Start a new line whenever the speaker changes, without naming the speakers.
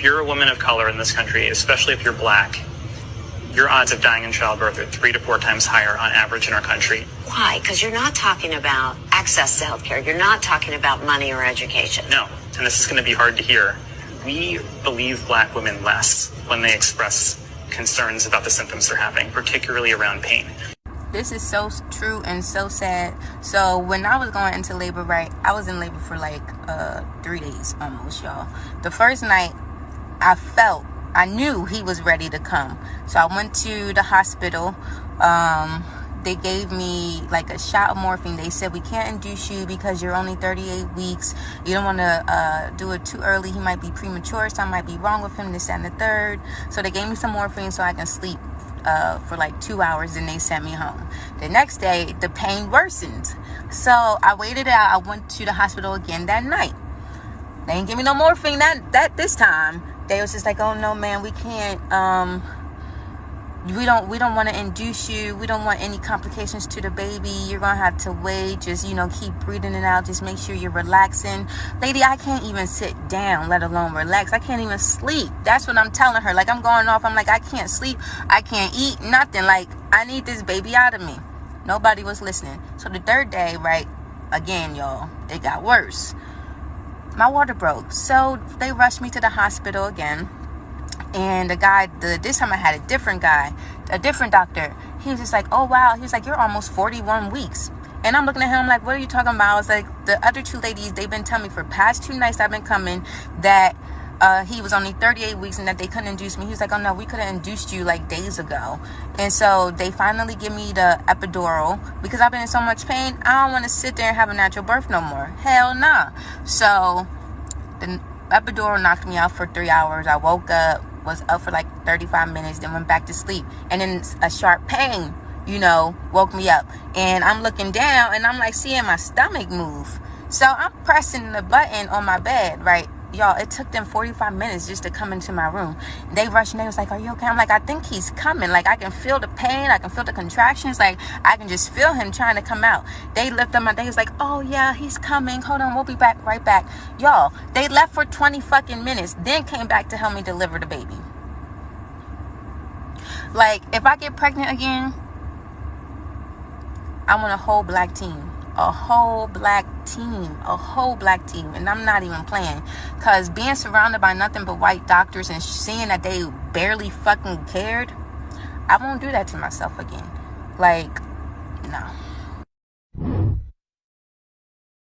if you're a woman of color in this country, especially if you're black, your odds of dying in childbirth are 3 to 4 times higher on average in our country.
Why? Because you're not talking about access to healthcare. You're not talking about money or education.
No, and this is going to be hard to hear. We believe black women less when they express concerns about the symptoms they're having, particularly around pain.
This is so true and so sad. So when I was going into labor, right, I was in labor for like 3 days almost, y'all. The first night, I knew he was ready to come. So I went to the hospital. They gave me like a shot of morphine. They said, we can't induce you because you're only 38 weeks. You don't want to do it too early. He might be premature. Something might be wrong with him, this, and the third. So they gave me some morphine so I can sleep for like 2 hours, and they sent me home. The next day, the pain worsened. So I waited out. I went to the hospital again that night. They didn't give me no morphine that this time. They was just like, oh no, man, we can't, we don't want to induce you. We don't want any complications to the baby. You're going to have to wait. Just, keep breathing it out. Just make sure you're relaxing. Lady, I can't even sit down, let alone relax. I can't even sleep. That's what I'm telling her. Like, I'm going off. I'm like, I can't sleep. I can't eat, nothing. Like, I need this baby out of me. Nobody was listening. So the third day, right, again, y'all, it got worse. My water broke. So they rushed me to the hospital again. And the guy, this time I had a different doctor. He was just like, oh, wow. He was like, you're almost 41 weeks. And I'm looking at him like, what are you talking about? I was like, the other 2 ladies, they've been telling me for past 2 nights I've been coming that he was only 38 weeks and that they couldn't induce me. He was like, oh, no, we could have induced you like days ago. And so they finally give me the epidural because I've been in so much pain. I don't want to sit there and have a natural birth no more. Hell nah. So the epidural knocked me out for 3 hours. I woke up, was up for like 35 minutes, then went back to sleep. And then a sharp pain, woke me up. And I'm looking down and I'm like seeing my stomach move. So I'm pressing the button on my bed, right? Y'all, it took them 45 minutes just to come into my room. They rushed and they was like, are you okay? I'm like, I think he's coming. Like, I can feel the pain. I can feel the contractions. Like, I can just feel him trying to come out. They lifted him up. They was like, oh, yeah, he's coming. Hold on. We'll be back, right back. Y'all, they left for 20 fucking minutes, then came back to help me deliver the baby. Like, if I get pregnant again, I want a whole black team. A whole black team. And I'm not even playing, because being surrounded by nothing but white doctors and seeing that they barely fucking cared, I won't do that to myself again. Like, no.